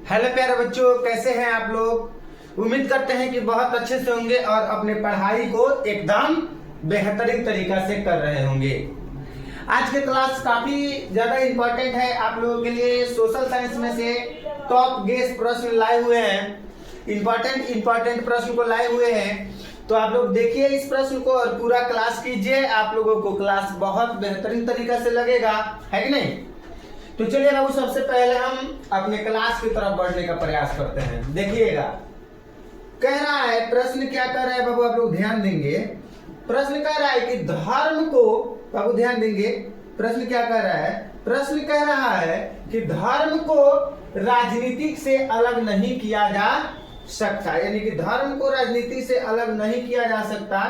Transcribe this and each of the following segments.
Hello प्यारे बच्चों, कैसे हैं आप लोग। उम्मीद करते हैं कि बहुत अच्छे से होंगे और अपने पढ़ाई को एकदम बेहतरीन तरीका से कर रहे होंगे। आज के क्लास काफी ज्यादा इंपॉर्टेंट है आप लोगों के लिए। सोशल साइंस में से टॉप गेस प्रश्न लाए हुए हैं, इंपॉर्टेंट प्रश्न को लाए हुए हैं। तो आप लोग देखिए इस प्रश्न को और पूरा क्लास कीजिए, आप लोगों को क्लास बहुत बेहतरीन तरीका से लगेगा, है कि नहीं। तो चलिए बाबू, सबसे पहले हम अपने क्लास की तरफ बढ़ने का प्रयास करते हैं। देखिएगा, कह रहा है प्रश्न क्या कर रहा है बाबू, आप लोग ध्यान देंगे। प्रश्न कह रहा है कि धर्म को, बाबू ध्यान देंगे, प्रश्न क्या कह रहा है। प्रश्न कह रहा है कि धर्म को राजनीति से अलग नहीं किया जा सकता, यानी कि धर्म को राजनीति से अलग नहीं किया जा सकता।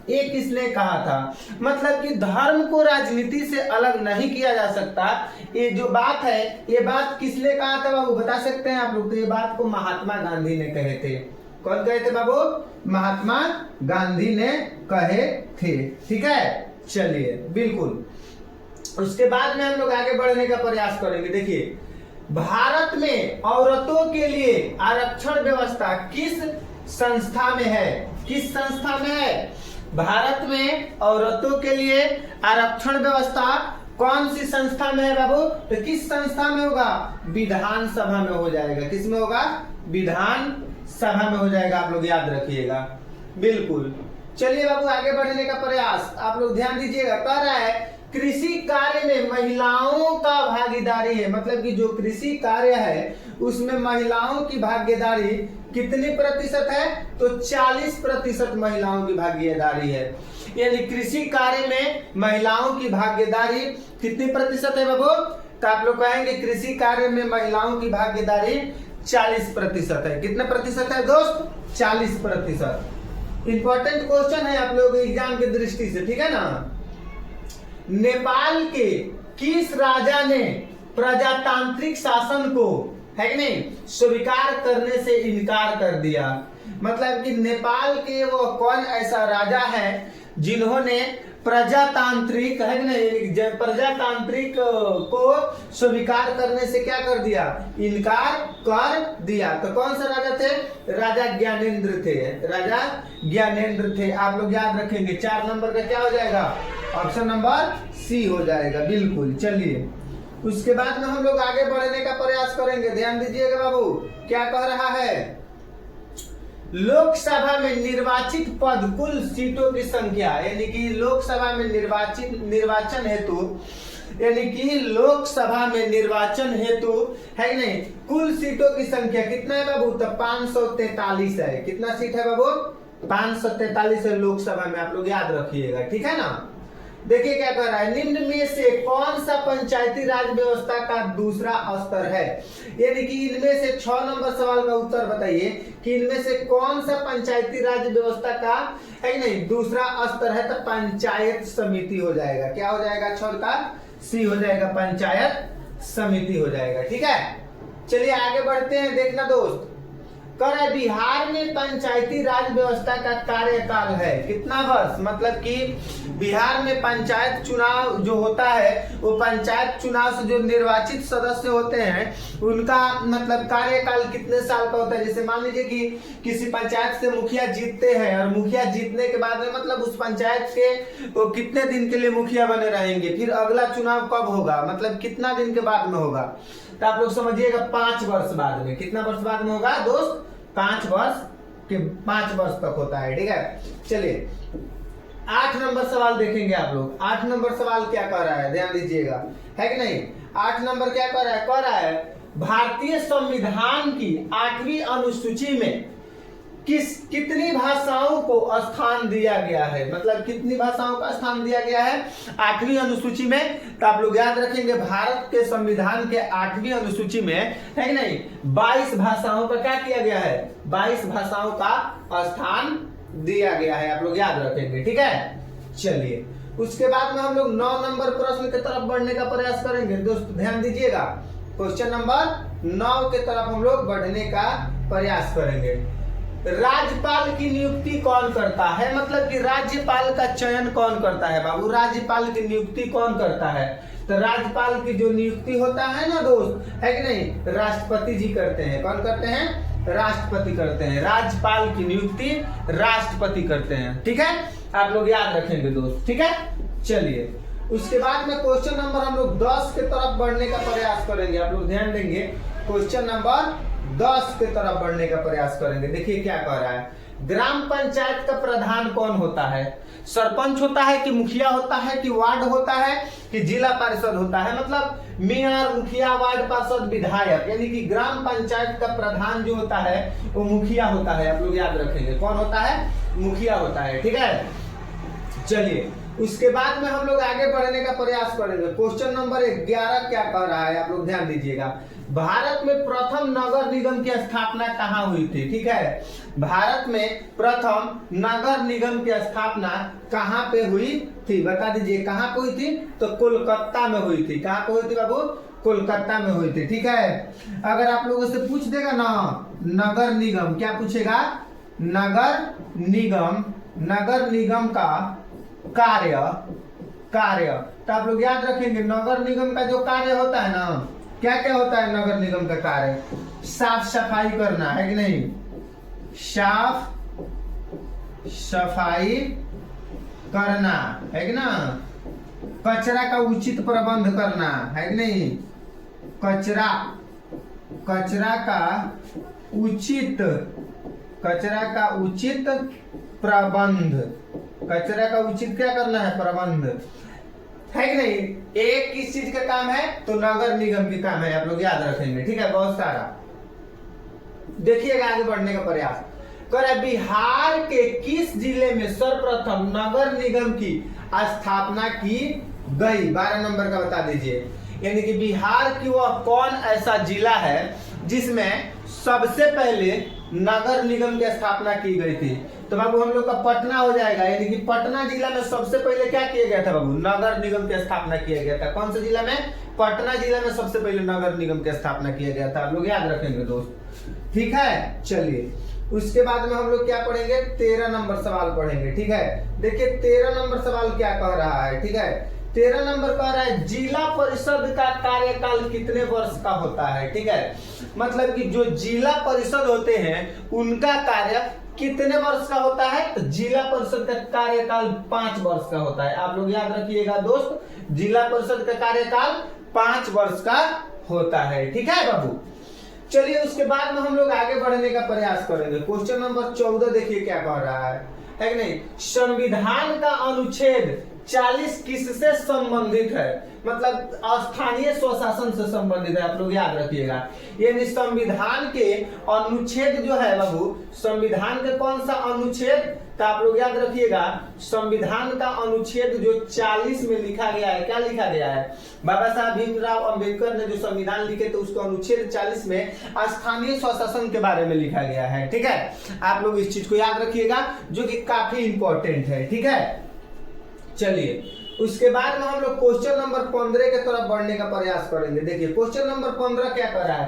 ये किसने कहा था, मतलब कि धर्म को राजनीति से अलग नहीं किया जा सकता। ये जो बात है, ये बात किसने कहा था बाबू, बता सकते हैं आप लोग। तो ये बात को महात्मा गांधी ने कहे थे। कौन कहे थे बाबू, महात्मा गांधी ने कहे थे। ठीक है, चलिए बिल्कुल। उसके बाद में हम लोग आगे बढ़ने का प्रयास करेंगे। देखिए, भारत में औरतों के लिए आरक्षण व्यवस्था किस संस्था में है, किस संस्था में है। भारत में औरतों के लिए आरक्षण व्यवस्था कौन सी संस्था में है बाबू, तो किस संस्था में होगा, विधानसभा में हो जाएगा। किस में होगा, विधानसभा में हो जाएगा, आप लोग याद रखिएगा बिल्कुल। चलिए बाबू, आगे बढ़ने का प्रयास आप लोग ध्यान दीजिएगा। कह रहा है कृषि कार्य में महिलाओं का भागीदारी है, मतलब कि जो कृषि कार्य है उसमें महिलाओं की भागीदारी कितनी प्रतिशत है, तो 40% महिलाओं की भागीदारी है। यानी कृषि कार्य में महिलाओं की भागीदारी कितनी प्रतिशत है बाबू, तो आप लोग कहेंगे कृषि कार्य में महिलाओं की भागीदारी 40% है। कितने प्रतिशत है दोस्त, 40%। इंपॉर्टेंट क्वेश्चन है आप लोग एग्जाम की दृष्टि से, ठीक है ना। नेपाल के किस राजा ने प्रजातांत्रिक शासन को, है कि नहीं, स्वीकार करने से इनकार कर दिया। मतलब कि नेपाल के वो कौन ऐसा राजा है जिन्होंने प्रजातांत्रिक, है कि नहीं, प्रजातांत्रिक को स्वीकार करने से क्या कर दिया, इनकार कर दिया। तो कौन सा राजा थे, राजा ज्ञानेंद्र थे, राजा ज्ञानेंद्र थे। आप लोग याद रखेंगे 4 नंबर का क्या हो जाएगा, ऑप्शन नंबर सी हो जाएगा बिल्कुल। चलिए, उसके बाद में हम लोग आगे बढ़ने का प्रयास करेंगे। ध्यान दीजिएगा बाबू, क्या कह रहा है, लोकसभा में निर्वाचित पद कुल सीटों की संख्या, यानी कि लोकसभा में निर्वाचन हेतु, यानी कि लोकसभा में निर्वाचन हेतु, है कि नहीं, कुल सीटों की संख्या कितना है बाबू, तो 543 है। कितना सीट है बाबू, 543 है लोकसभा में, आप लोग याद रखिएगा, ठीक है ना। देखिए क्या कह रहा है, निम्न में से कौन सा पंचायती राज व्यवस्था का दूसरा स्तर है। यानी कि इनमें से 6 नंबर सवाल का उत्तर बताइए कि इनमें से कौन सा पंचायती राज व्यवस्था का, है कि नहीं, दूसरा स्तर है। तो पंचायत समिति हो जाएगा। क्या हो जाएगा, 6 का सी हो जाएगा, पंचायत समिति हो जाएगा। ठीक है, चलिए आगे बढ़ते हैं। देखना दोस्त, कर बिहार में पंचायती राज व्यवस्था का कार्यकाल है कितना वर्ष, मतलब कि बिहार में पंचायत चुनाव जो होता है, वो पंचायत चुनाव से जो निर्वाचित सदस्य होते हैं उनका मतलब कार्यकाल कितने साल का होता है। जैसे मान लीजिए कि किसी पंचायत से मुखिया जीतते हैं और मुखिया जीतने के बाद में मतलब उस पंचायत के वो कितने दिन के लिए मुखिया बने रहेंगे, फिर अगला चुनाव कब होगा, मतलब कितना दिन के बाद में होगा। तो आप लोग समझिएगा 5 वर्ष बाद में। कितना वर्ष बाद में होगा दोस्त, 5 वर्ष तक होता है। ठीक है, चलिए 8 नंबर सवाल देखेंगे आप लोग। 8 नंबर सवाल क्या कह रहा है, ध्यान दीजिएगा, है कि नहीं। 8 नंबर क्या कह रहा है, कह रहा है भारतीय संविधान की 8वीं अनुसूची में कितनी भाषाओं को स्थान दिया गया है, मतलब कितनी भाषाओं का स्थान दिया गया है 8वीं अनुसूची में। तो आप लोग याद रखेंगे भारत के संविधान के 8वीं अनुसूची में, है कि नहीं, 22 भाषाओं का क्या किया गया है, 22 भाषाओं का स्थान दिया गया है। आप लोग याद रखेंगे, ठीक है। चलिए, उसके बाद में हम लोग 9 नंबर प्रश्न की तरफ बढ़ने का प्रयास करेंगे। दोस्तों ध्यान दीजिएगा, क्वेश्चन नंबर 9 के तरफ हम लोग बढ़ने का प्रयास करेंगे। राज्यपाल की नियुक्ति कौन करता है, मतलब कि राज्यपाल का चयन कौन करता है बाबू, राज्यपाल की नियुक्ति कौन करता है। तो राज्यपाल की जो नियुक्ति होता है ना दोस्त, है कि नहीं, राष्ट्रपति जी करते हैं। कौन करते हैं? राष्ट्रपति करते हैं। राज्यपाल की नियुक्ति राष्ट्रपति करते हैं। ठीक है, आप लोग याद रखेंगे दोस्त। ठीक है, चलिए उसके बाद में क्वेश्चन नंबर हम लोग 10 के तरफ बढ़ने का प्रयास करेंगे। आप लोग ध्यान देंगे, क्वेश्चन नंबर 10 के तरफ बढ़ने का प्रयास करेंगे। देखिए क्या कह रहा है, ग्राम पंचायत का प्रधान कौन होता है? सरपंच होता है कि मुखिया होता है कि वार्ड होता है कि जिला परिषद होता है? मतलब मेयर, मुखिया, वार्ड पार्षद, विधायक, यानी कि ग्राम पंचायत का प्रधान जो होता है वो मुखिया होता है। आप लोग याद रखेंगे, कौन होता है? मुखिया होता है। ठीक है, चलिए उसके बाद में हम लोग आगे बढ़ने का प्रयास करेंगे। क्वेश्चन नंबर 11 क्या कह रहा है, आप लोग ध्यान दीजिएगा। भारत में प्रथम नगर निगम की स्थापना कहाँ हुई थी? ठीक है, भारत में प्रथम नगर निगम की स्थापना कहाँ पे हुई थी? बता दीजिए कहाँ पे हुई थी? तो कोलकाता में हुई थी। कहाँ पे हुई थी बाबू? कोलकाता में हुई थी। ठीक है, अगर आप लोगों से पूछ देगा ना नगर निगम, क्या पूछेगा? नगर निगम, नगर निगम का कार्य तो आप लोग याद रखेंगे, नगर निगम का जो कार्य होता है ना, क्या क्या होता है नगर निगम का कार्य? साफ सफाई करना, है कि नहीं? साफ सफाई करना, है कि ना? कचरा का उचित प्रबंध करना, है कि नहीं? कचरा का उचित प्रबंध, कचरा का उचित क्या करना है? प्रबंध, है कि नहीं? एक किस चीज का काम है? तो नगर निगम की काम है। आप लोग याद रखेंगे। ठीक है, बहुत सारा। देखिएगा आगे बढ़ने का प्रयास कर। बिहार के किस जिले में सर्वप्रथम नगर निगम की स्थापना की गई? 12 नंबर का बता दीजिए। यानी कि बिहार की वह कौन ऐसा जिला है जिसमें सबसे पहले नगर निगम की स्थापना की गई थी? तो बाबू हम लोग का पटना हो जाएगा। यानी कि पटना जिला में सबसे पहले क्या किया गया था बाबू? नगर निगम की स्थापना किया गया था। कौन से जिला में? पटना जिला में सबसे पहले नगर निगम की स्थापना किया गया था। आप लोग याद रखेंगे दोस्त। ठीक है, चलिए उसके बाद में हम लोग क्या पढ़ेंगे? 13 नंबर सवाल पढ़ेंगे। ठीक है, देखिए 13 नंबर सवाल क्या कह रहा है। ठीक है, 13 नंबर कह रहा है जिला परिषद का कार्यकाल कितने वर्ष का होता है? ठीक है, मतलब कि जो जिला परिषद होते हैं उनका कार्य कितने वर्ष का होता है? तो जिला परिषद का कार्यकाल 5 वर्ष का होता है। आप लोग याद रखिएगा दोस्त, जिला परिषद का कार्यकाल 5 वर्ष का होता है। ठीक है बाबू, चलिए उसके बाद में हम लोग आगे बढ़ने का प्रयास करेंगे। क्वेश्चन नंबर 14 देखिए क्या कह रहा है कि नहीं, संविधान का अनुच्छेद 40 किससे संबंधित है? मतलब स्थानीय स्वशासन से संबंधित है। आप लोग याद रखिएगा, यानी संविधान के अनुच्छेद जो है बाबू, संविधान के कौन सा अनुच्छेद? तो आप लोग याद रखिएगा, संविधान का अनुच्छेद जो 40 में लिखा गया है, क्या लिखा गया है? बाबा साहब भीमराव अंबेडकर ने जो संविधान लिखे थे उसको अनुच्छेद 40 में स्थानीय स्वशासन के बारे में लिखा गया है। ठीक है, आप लोग इस चीज को याद रखिएगा जो कि काफी इंपॉर्टेंट है। ठीक है, चलिए उसके बाद में हम लोग क्वेश्चन नंबर 15 के तरफ बढ़ने का प्रयास करेंगे। देखिए क्वेश्चन नंबर 15 क्या कर रहा है,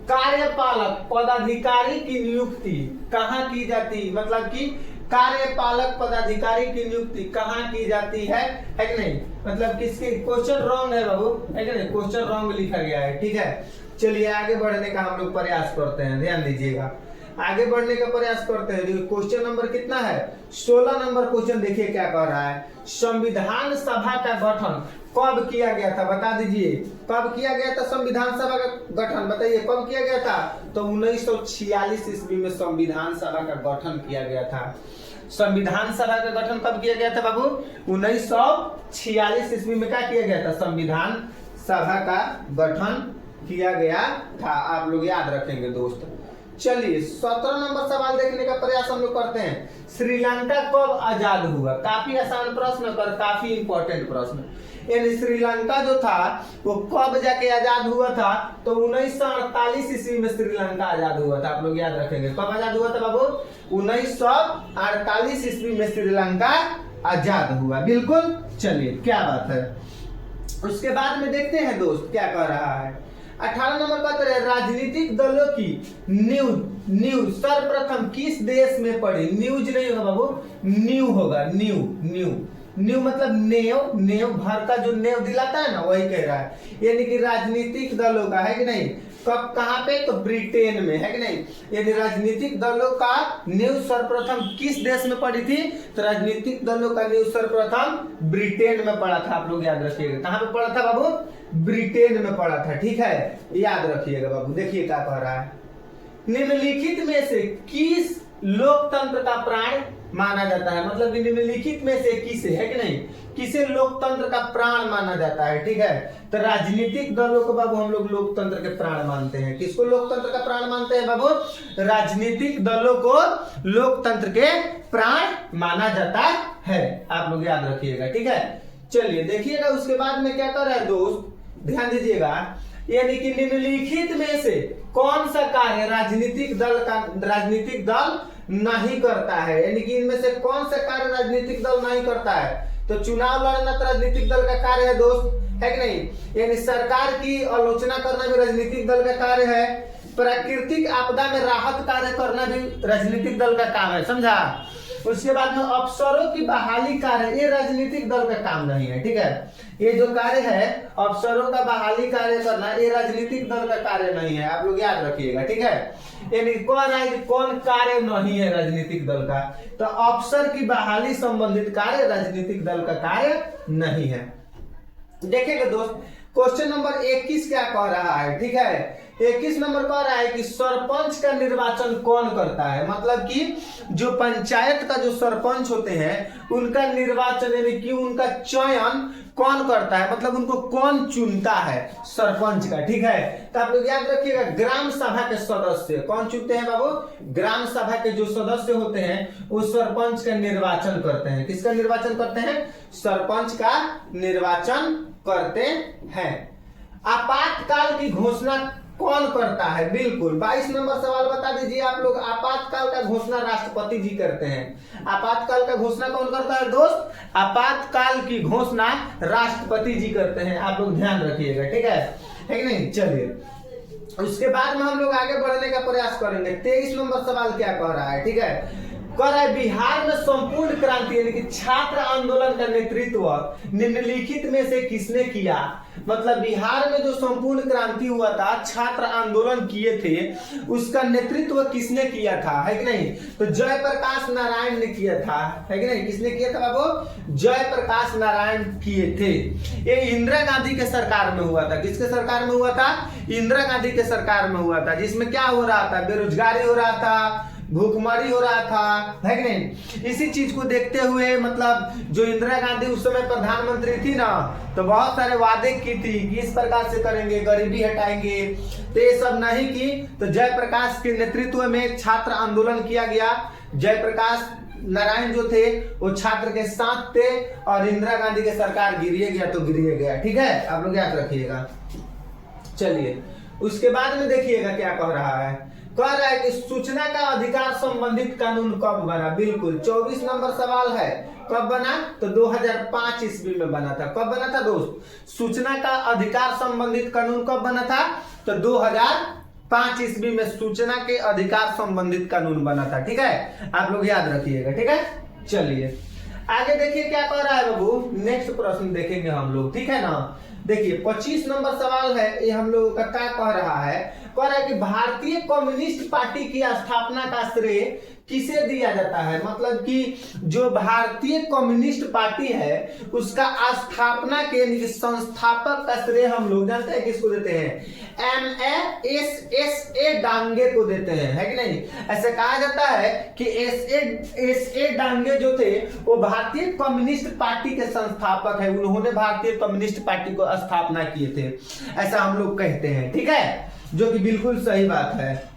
कार्यपालक पदाधिकारी की नियुक्ति कहाँ की जाती? मतलब कि कार्यपालक पदाधिकारी की नियुक्ति कहाँ की जाती है कि नहीं? मतलब किसकी? क्वेश्चन रॉन्ग है बाबू, है कि नहीं? क्वेश्चन रॉन्ग लिखा गया है। ठीक है, चलिए आगे बढ़ने का हम लोग प्रयास करते हैं। ध्यान दीजिएगा, आगे बढ़ने का प्रयास करते हैं। क्वेश्चन नंबर कितना है? 16 नंबर क्वेश्चन देखिए क्या कह रहा है, संविधान सभा का गठन कब किया गया था? बता दीजिए कब किया गया था संविधान सभा का गठन? बताइए कब किया गया था? तो 1946 ईस्वी में संविधान सभा का गठन किया गया था। संविधान सभा का गठन कब किया गया था बाबू? 1946 ईस्वी में क्या किया गया था? संविधान सभा का गठन किया गया था। आप लोग याद रखेंगे दोस्त। चलिए 17 नंबर सवाल देखने का प्रयास हम लोग करते हैं। श्रीलंका कब आजाद हुआ? काफी आसान प्रश्न पर काफी इंपॉर्टेंट प्रश्न। यानी श्रीलंका जो था वो कब जाके आजाद हुआ था? तो 1948 ईस्वी में श्रीलंका आजाद हुआ था। आप लोग याद रखेंगे कब आजाद हुआ था बाबू? 1948 ईस्वी में श्रीलंका आजाद हुआ। बिल्कुल, चलिए क्या बात है। उसके बाद में देखते हैं दोस्त क्या कह रहा है। 18 नंबर बात करें, राजनीतिक दलों की न्यूज सर्वप्रथम किस देश में पड़ी? न्यूज नहीं होगा बाबू, न्यू होगा, न्यू। नींव मतलब नेव, नेव घर का जो नेव दिलाता है ना, वही कह रहा है। यानी कि राजनीतिक दलों का, है कि नहीं, कब कहां पे, तो ब्रिटेन में, है कि नहीं। यानी राजनीतिक दलों का नींव सर्वप्रथम किस देश में पड़ी थी, तो राजनीतिक दलों का नींव सर्वप्रथम ब्रिटेन में पड़ा था। आप लोग याद रखिएगा, कहां पे पड़ा था बाबू, ब्रिटेन में पड़ा था, ठीक है, याद रखिएगा बाबू। देखिए क्या कह रहा है, निम्नलिखित में से किस लोकतंत्र का प्राण माना जाता है, मतलब निम्नलिखित में से किसे, है कि नहीं, किसे लोकतंत्र का प्राण माना जाता है, ठीक है। तो राजनीतिक दलों को बाबू हम लोग लोकतंत्र के प्राण मानते हैं। किसको लोकतंत्र का प्राण मानते हैं बाबू, राजनीतिक दलों को लोकतंत्र के प्राण माना जाता है। आप लोग याद रखिएगा, ठीक है। चलिए देखिएगा उसके बाद में क्या कर रहा है दोस्त, ध्यान दीजिएगा। यानी कि निम्नलिखित में से कौन सा कार्य राजनीतिक दल नहीं करता है, यानी कि इनमें से कौन सा कार्य राजनीतिक दल नहीं करता है, तो चुनाव लड़ना तो राजनीतिक दल का कार्य है दोस्त, है कि नहीं। यानी सरकार की आलोचना करना भी राजनीतिक दल का कार्य है। प्राकृतिक आपदा में राहत कार्य करना भी राजनीतिक दल का काम है, समझा। उसके बाद में अफसरों की बहाली कार्य, ये राजनीतिक दल का काम नहीं है, ठीक है। ये जो कार्य है अफसरों का बहाली कार्य करना, ये राजनीतिक दल का कार्य नहीं है, आप लोग याद रखिएगा, ठीक है। यानी कौन कार्य नहीं है राजनीतिक दल का, तो अफसर की बहाली संबंधित कार्य राजनीतिक दल का कार्य नहीं है। देखिएगा दोस्त, क्वेश्चन नंबर 21 क्या कह रहा है, ठीक है। 21 नंबर कह रहा है कि सरपंच का निर्वाचन कौन करता है, मतलब कि जो पंचायत का जो सरपंच होते हैं उनका निर्वाचन यानी कि उनका चयन कौन करता है, मतलब उनको कौन चुनता है, सरपंच का, ठीक है। तो आप लोग याद रखिएगा, ग्राम सभा के सदस्य कौन चुनते हैं बाबू, ग्राम सभा के जो सदस्य होते हैं वो सरपंच का निर्वाचन करते हैं। किसका निर्वाचन करते हैं, सरपंच का निर्वाचन करते हैं। आपातकाल की घोषणा कौन करता है, बिल्कुल 22 नंबर सवाल बता दीजिए आप लोग। आपातकाल का घोषणा राष्ट्रपति जी करते हैं। आपातकाल का घोषणा कौन करता है दोस्त, आपातकाल की घोषणा राष्ट्रपति जी करते हैं, आप लोग ध्यान रखिएगा, ठीक है कि नहीं। चलिए उसके बाद में हम लोग आगे बढ़ने का प्रयास करेंगे। 23 नंबर सवाल क्या कह रहा है, ठीक है। कह रहा है बिहार में संपूर्ण क्रांति यानी कि छात्र आंदोलन का नेतृत्व निम्नलिखित में से किसने किया, मतलब बिहार में जो संपूर्ण क्रांति हुआ था, छात्र आंदोलन किए थे, उसका नेतृत्व किसने किया था, है कि नहीं, तो जयप्रकाश नारायण ने किया था, है कि नहीं। किसने किया था बाबू, जयप्रकाश नारायण किए थे। ये इंदिरा गांधी के सरकार में हुआ था। किसके सरकार में हुआ था, इंदिरा गांधी के सरकार में हुआ था, जिसमें क्या हो रहा था, बेरोजगारी हो रहा था, भूखमरी हो रहा था, है कि नहीं। इसी चीज को देखते हुए मतलब जो इंदिरा गांधी उस समय प्रधानमंत्री थी ना, तो बहुत सारे वादे की थी कि इस प्रकार से करेंगे, गरीबी हटाएंगे, तो ये सब नहीं की। तो जयप्रकाश के नेतृत्व में छात्र आंदोलन किया गया। जयप्रकाश नारायण जो थे वो छात्र के साथ थे और इंदिरा गांधी के सरकार गिरिए गया तो गिरिए गया, ठीक है, आप लोग याद रखिएगा। चलिए उसके बाद में देखिएगा क्या कह रहा है, कह रहा है कि सूचना का अधिकार संबंधित कानून कब बना, बिल्कुल 24 नंबर सवाल है। कब बना, तो 2005 ईस्वी में बना था। कब बना था दोस्त, सूचना का अधिकार संबंधित कानून कब बना था, तो 2005 ईस्वी में सूचना के अधिकार संबंधित कानून बना था, ठीक है, आप लोग याद रखिएगा, ठीक है। चलिए आगे देखिए क्या कह रहा है बाबू, नेक्स्ट प्रश्न देखेंगे हम लोग, ठीक है ना। देखिए 25 नंबर सवाल है, ये हम लोगों का क्या कह रहा है, कह रहा है कि भारतीय कम्युनिस्ट पार्टी की स्थापना का श्रेय किसे दिया जाता है, मतलब कि जो भारतीय कम्युनिस्ट पार्टी है उसका स्थापना के संस्थापक का श्रेय हम लोग जानते हैं किसको देते हैं, MASSA डांगे को देते हैं, है कि नहीं। ऐसे कहा जाता है कि SA डांगे जो थे वो भारतीय कम्युनिस्ट पार्टी के संस्थापक है, उन्होंने भारतीय कम्युनिस्ट पार्टी को स्थापना किए थे, ऐसा हम लोग कहते हैं, ठीक है, जो कि बिल्कुल सही बात है।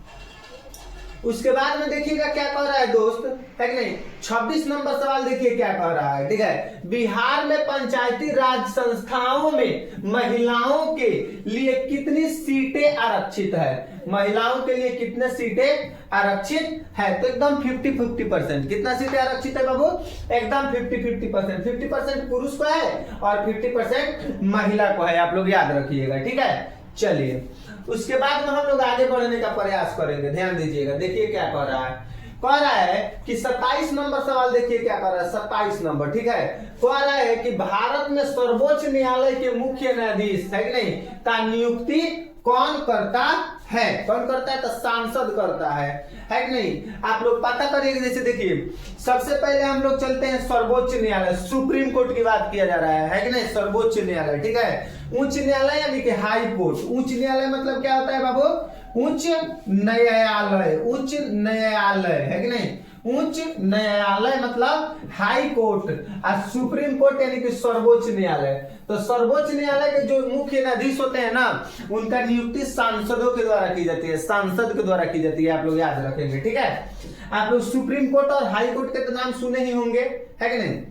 उसके बाद में देखिएगा क्या कह रहा है दोस्त, है कि नहीं। 26 नंबर सवाल देखिए क्या कह रहा है, ठीक है। बिहार में पंचायती राज संस्थाओं में महिलाओं के लिए कितनी सीटें आरक्षित है, महिलाओं के लिए कितने सीटें आरक्षित है, तो एकदम 50-50%। कितना सीटें आरक्षित है बाबू, एकदम 50-50%। 50% पुरुष को है और 50% महिला को है, आप लोग याद रखिएगा, ठीक है। चलिए उसके बाद में हम लोग आगे बढ़ने का प्रयास करेंगे, ध्यान दीजिएगा। देखिए क्या कह रहा है, कह रहा है कि 27 नंबर सवाल देखिए क्या कर रहा है, 27 नंबर, ठीक है। कह रहा है कि भारत में सर्वोच्च न्यायालय के मुख्य न्यायाधीश है कि नहीं का नियुक्ति कौन करता है? कौन करता है? तो सांसद करता है कि नहीं? आप लोग पता करिएगा। जैसे देखिए, सबसे पहले हम लोग चलते हैं सर्वोच्च न्यायालय, सुप्रीम कोर्ट की बात किया जा रहा है कि नहीं? सर्वोच्च न्यायालय, ठीक है। उच्च न्यायालय यानी कि हाई कोर्ट। उच्च न्यायालय मतलब क्या होता है बाबू? उच्च न्यायालय, उच्च न्यायालय है कि नहीं? उच्च न्यायालय मतलब हाई कोर्ट, और सुप्रीम कोर्ट यानी कि सर्वोच्च न्यायालय। तो सर्वोच्च न्यायालय के जो मुख्य न्यायाधीश होते हैं ना, उनका नियुक्ति सांसदों के द्वारा की जाती है, सांसद के द्वारा की जाती है। आप लोग याद रखेंगे, ठीक है। आप लोग सुप्रीम कोर्ट और हाई कोर्ट के तो नाम सुने ही होंगे, है कि नहीं?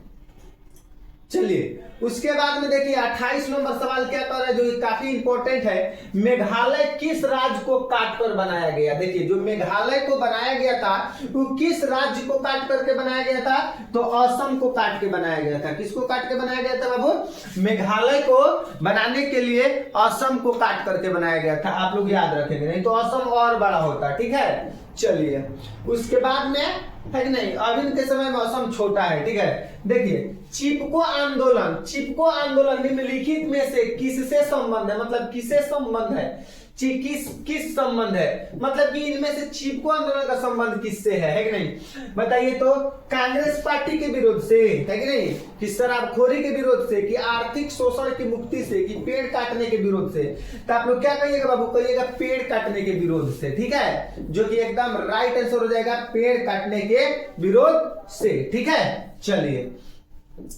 चलिए, उसके बाद में देखिए 28 नंबर सवाल क्या कर रहा है, जो काफी इंपॉर्टेंट है। मेघालय किस राज्य को काटकर बनाया गया? देखिए, जो मेघालय को बनाया गया था वो किस राज्य को काट करके बनाया गया था? तो असम को काट के बनाया गया था। किसको काट के बनाया गया था बाबू? मेघालय को बनाने के लिए असम को काट करके बनाया गया था। आप लोग याद रखेंगे, नहीं तो असम और बड़ा होता, ठीक है। चलिए, उसके बाद में है कि नहीं, अभी के समय में असम छोटा है, ठीक है। देखिए, चिपको आंदोलन, चिपको आंदोलन निम्नलिखित में से किससे संबंध है? मतलब किससे संबंध है? किस संबंध है? मतलब कि इनमें से चिपको आंदोलन का संबंध किससे है कि नहीं? बताइए तो। कांग्रेस पार्टी के विरोध से है कि नहीं? कि शराबखोरी के विरोध से, कि आर्थिक शोषण की मुक्ति से, कि पेड़ काटने के विरोध से? तो आप लोग क्या कहिएगा बाबू? कहिएगा पेड़ काटने के विरोध से, ठीक है। जो कि एकदम राइट आंसर हो जाएगा, पेड़ काटने के विरोध से, ठीक है। चलिए,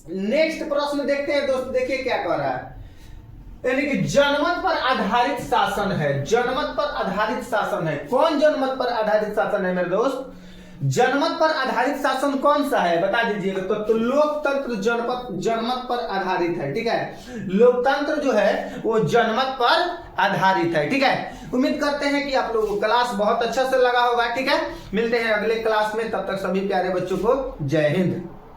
नेक्स्ट प्रश्न देखते हैं दोस्त। देखिए क्या कह रहा है, यानी कि जनमत पर आधारित शासन है। जनमत पर आधारित शासन है। कौन जनमत पर आधारित शासन है मेरे दोस्त? जनमत पर आधारित शासन कौन सा है बता दीजिएगा। तो लोकतंत्र जनमत पर आधारित है, ठीक है। लोकतंत्र जो है वो जनमत पर आधारित है, ठीक है। उम्मीद करते हैं कि आप लोगों को क्लास बहुत अच्छा से लगा होगा, ठीक है। मिलते हैं अगले क्लास में, तब तक सभी प्यारे बच्चों को जय हिंद।